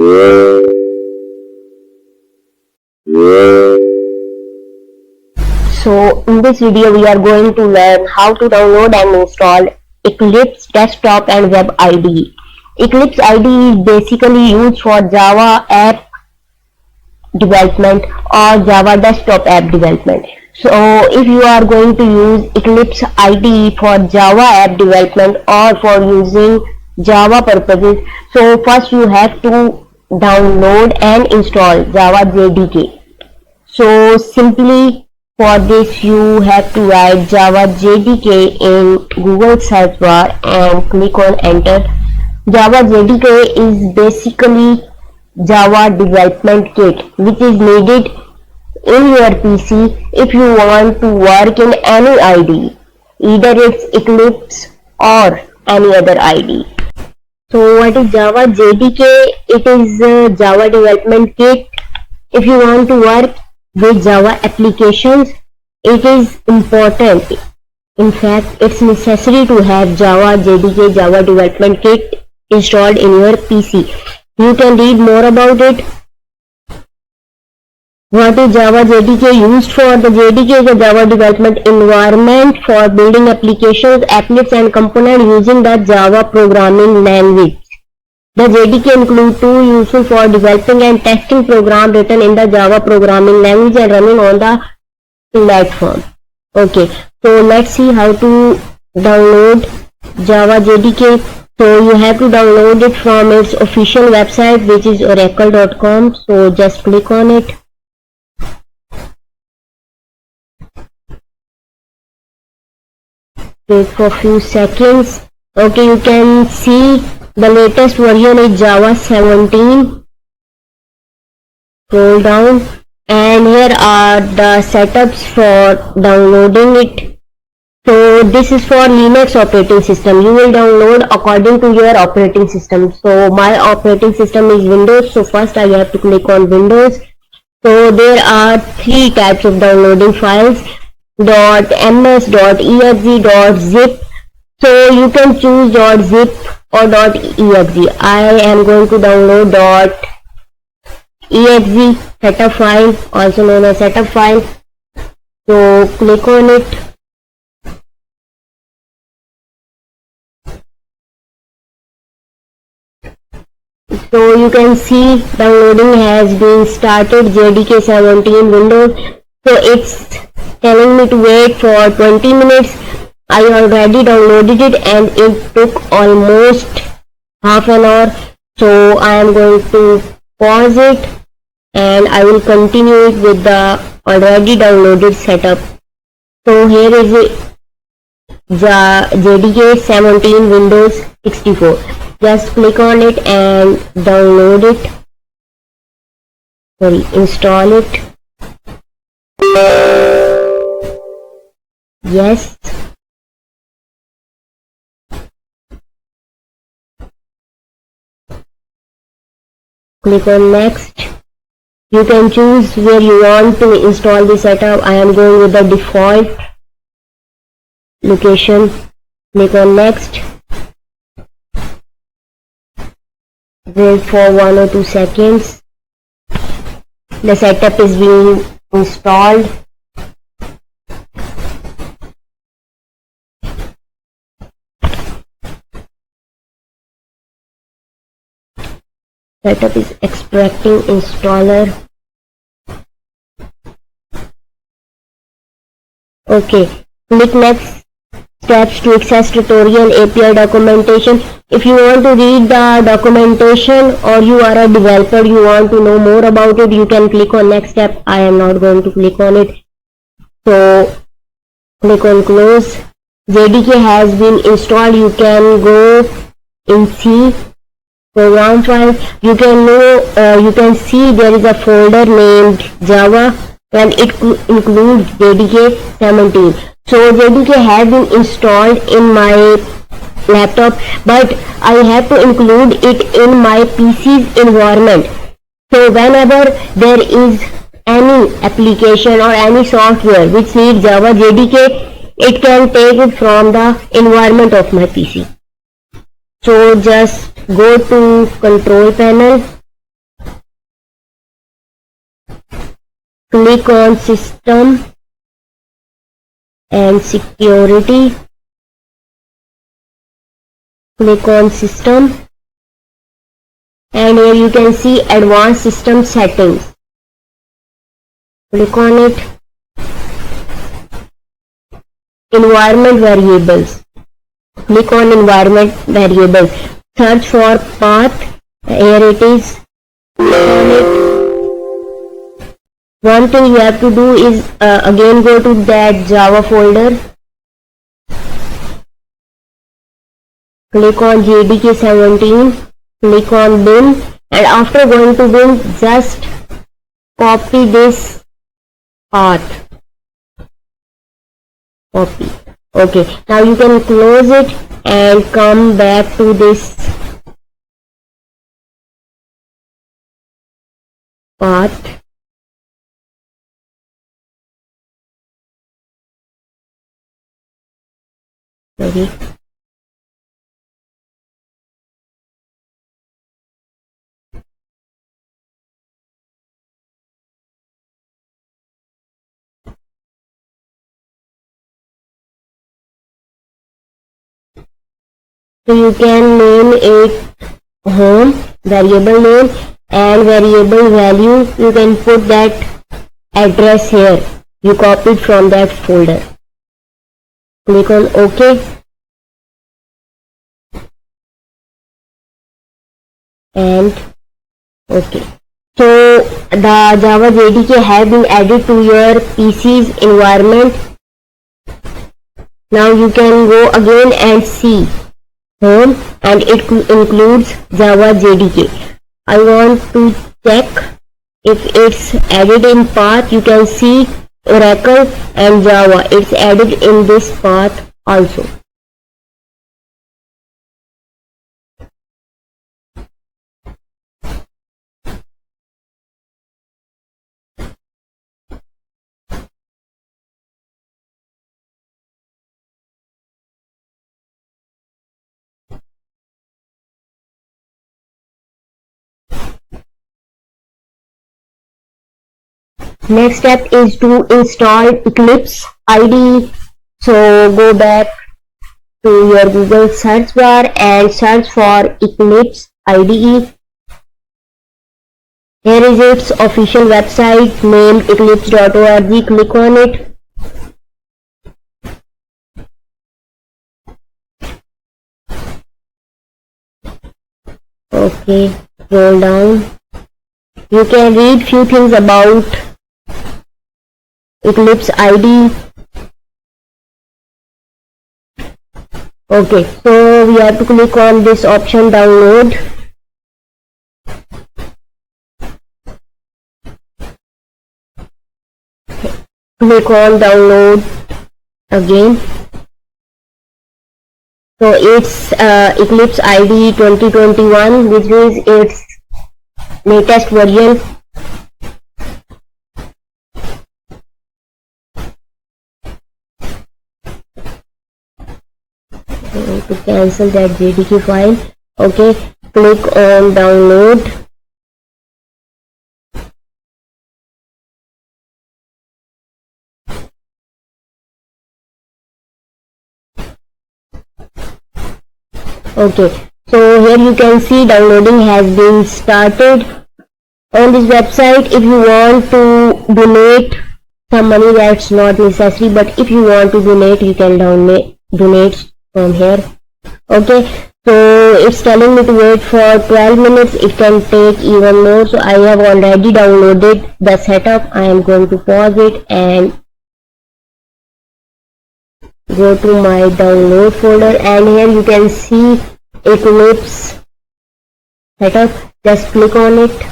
So in this video we are going to learn how to download and install Eclipse desktop and web IDE. Eclipse IDE is basically used for Java app development or Java desktop app development. So if you are going to use Eclipse IDE for Java app development or for using Java purposes, so first you have to download and install Java JDK. So simply for this you have to write Java JDK in Google search bar and click on enter. Java JDK is basically Java development kit which is needed in your PC if you want to work in any IDE, either it's Eclipse or any other IDE. So what is Java JDK? It is a Java development kit. If you want to work with Java applications, it is important. In fact, it's necessary to have Java JDK, Java development kit installed in your PC. You can read more about it. What is Java JDK used for? The JDK is a Java development environment for building applications, applets and components using the Java programming language. The JDK includes tools useful for developing and testing programs written in the Java programming language and running on the platform. Okay, so let's see how to download Java JDK. So you have to download it from its official website, which is oracle.com. So just click on it. Wait for a few seconds. Okay, you can see the latest version is Java 17. Scroll down and here are the setups for downloading it. So this is for Linux operating system. You will download according to your operating system. So my operating system is Windows. So first I have to click on Windows. So there are three types of downloading files: .ms, .exe, .zip. So you can choose .zip or .exe. I am going to download .exe setup file, also known as setup file. So click on it. So you can see downloading has been started. JDK 17 Windows. So it's telling me to wait for 20 minutes. I already downloaded it and it took almost half an hour. So I am going to pause it and I will continue it with the already downloaded setup. So here is it, JDK 17 Windows 64. Just click on it and download it. Install it. Yes. Click on next. You can choose where you want to install the setup. I am going with the default location. Click on next. Wait for 1 or 2 seconds. The setup is being installed. Setup is extracting installer. Okay, click next. Steps to access tutorial, API documentation. If you want to read the documentation or you are a developer, you want to know more about it, you can click on next step. I am not going to click on it. So click on close. JDK has been installed. You can go in C program file. You can see there is a folder named Java and it includes JDK 17. So JDK has been installed in my laptop, but I have to include it in my PC's environment. So whenever there is any application or any software which needs Java JDK, it can take it from the environment of my PC. So just go to control panel click on system and security, click on system, and here you can see advanced system settings, click on it, environment variables, click on environment variables, search for path, here it is, click on it. One thing you have to do is again go to that Java folder, click on JDK 17, click on bin, and after going to bin just copy this path, copy. Okay, now you can close it and come back to this path. Sorry. So you can name it home, variable name, and variable value. You can put that address here. You copied from that folder. Click on OK. And OK. So the Java JDK has been added to your PC's environment. Now you can go again and see home, and it includes Java JDK. I want to check if it's added in path. You can see Oracle and Java. It's added in this path also. Next step is to install Eclipse IDE. So go back to your Google search bar and search for Eclipse IDE. Here is its official website named eclipse.org. Click on it. Okay, scroll down. You can read few things about Eclipse IDE. Okay, so we have to click on this option, download. Click on download again. So it's Eclipse IDE 2021, which is its latest version. To cancel that JDK file. Okay, click on download. Okay, so here you can see downloading has been started on this website. If you want to donate some money, that's not necessary, but if you want to donate, you can donate from here. Okay, so it's telling me to wait for 12 minutes. It can take even more. So I have already downloaded the setup. I am going to pause it and go to my download folder, and here you can see Eclipse setup. Just click on it.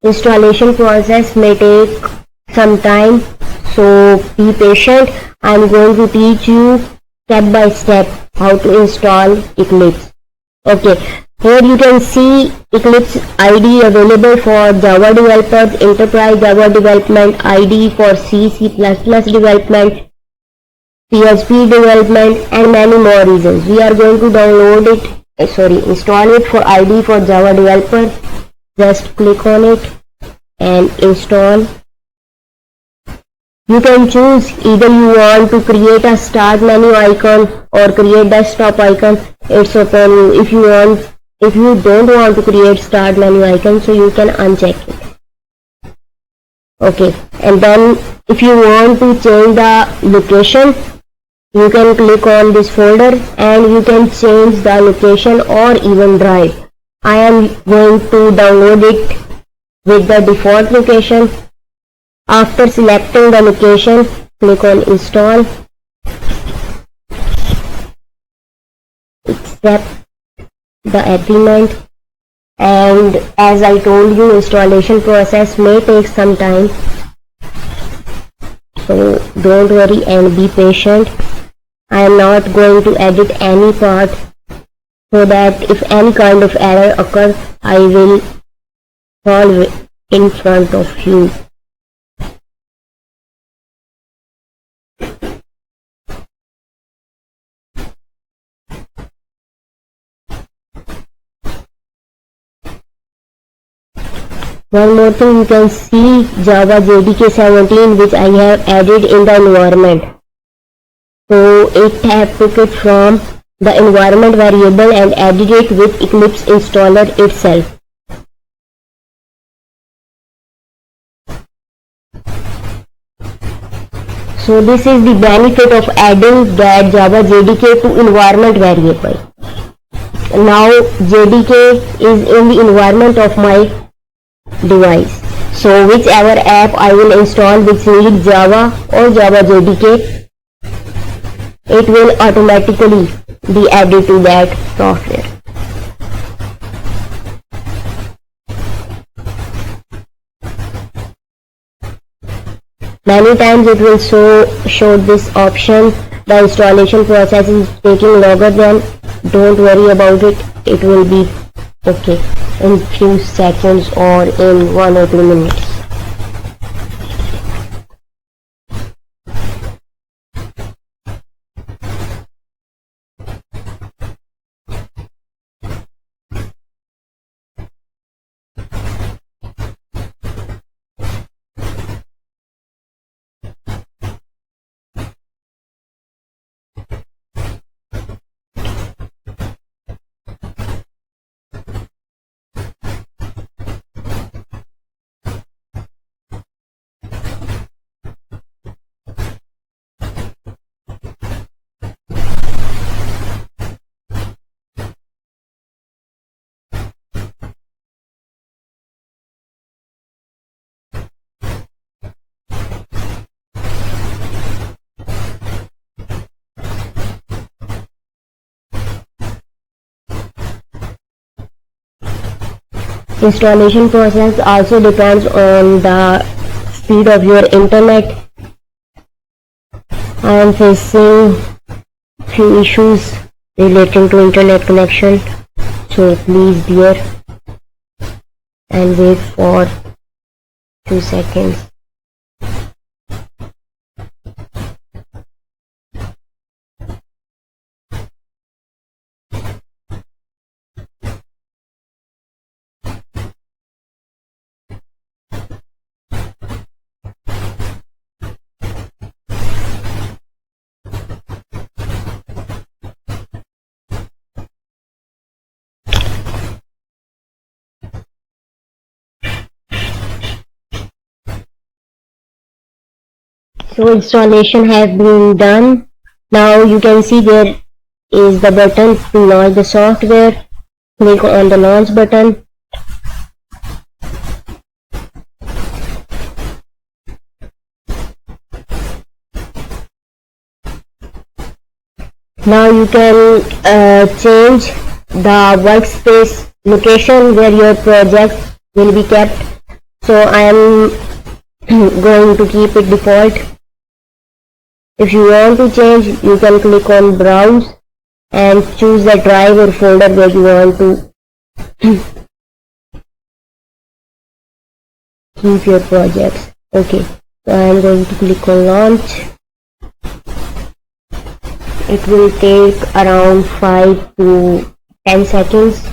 Installation process may take some time, so be patient. I'm going to teach you step by step how to install Eclipse. Okay, Here you can see Eclipse ID available for Java developers, Enterprise Java Development ID for C, C++ development, PHP development, and many more reasons. We are going to download it, install it for ID for Java developer. Just click on it and install. You can choose either you want to create a start menu icon or create desktop icon. It's open you. If you don't want to create start menu icon, so you can uncheck it. Okay, and then if you want to change the location, you can click on this folder and you can change the location or even drive. I am going to download it with the default location. After selecting the location, click on install. Accept the agreement, and as I told you, installation process may take some time, so don't worry and be patient. I am not going to edit any part, so that if any kind of error occurs, I will solve it in front of you. One more thing, you can see Java JDK 17 which I have added in the environment. So it have took it from the environment variable and added it with Eclipse installer itself. So this is the benefit of adding that Java JDK to environment variable. Now JDK is in the environment of my device. So whichever app I will install which needs Java or Java JDK, it will automatically be added to that software. Many times it will show this option, the installation process is taking longer than, don't worry about it, it will be okay in few seconds or in 1 or 2 minutes. Installation process also depends on the speed of your internet. I am facing few issues relating to internet connection, so please bear and wait for 2 seconds. So installation has been done. Now you can see there is the button to launch the software. Click on the launch button. Now you can change the workspace location where your project will be kept. So I am going to keep it default. If you want to change, you can click on browse and choose the drive or folder where you want to Keep your projects. Okay, so I'm going to click on launch. It will take around 5 to 10 seconds.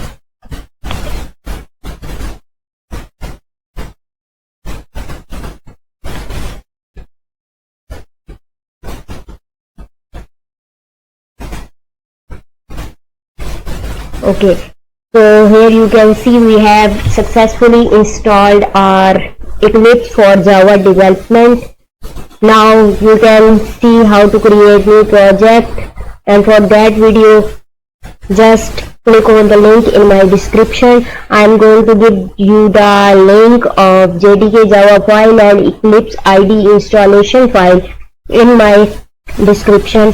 Okay, so here you can see we have successfully installed our Eclipse for Java development. Now you can see how to create new project, and for that video just click on the link in my description. I am going to give you the link of JDK Java file and Eclipse IDE installation file in my description.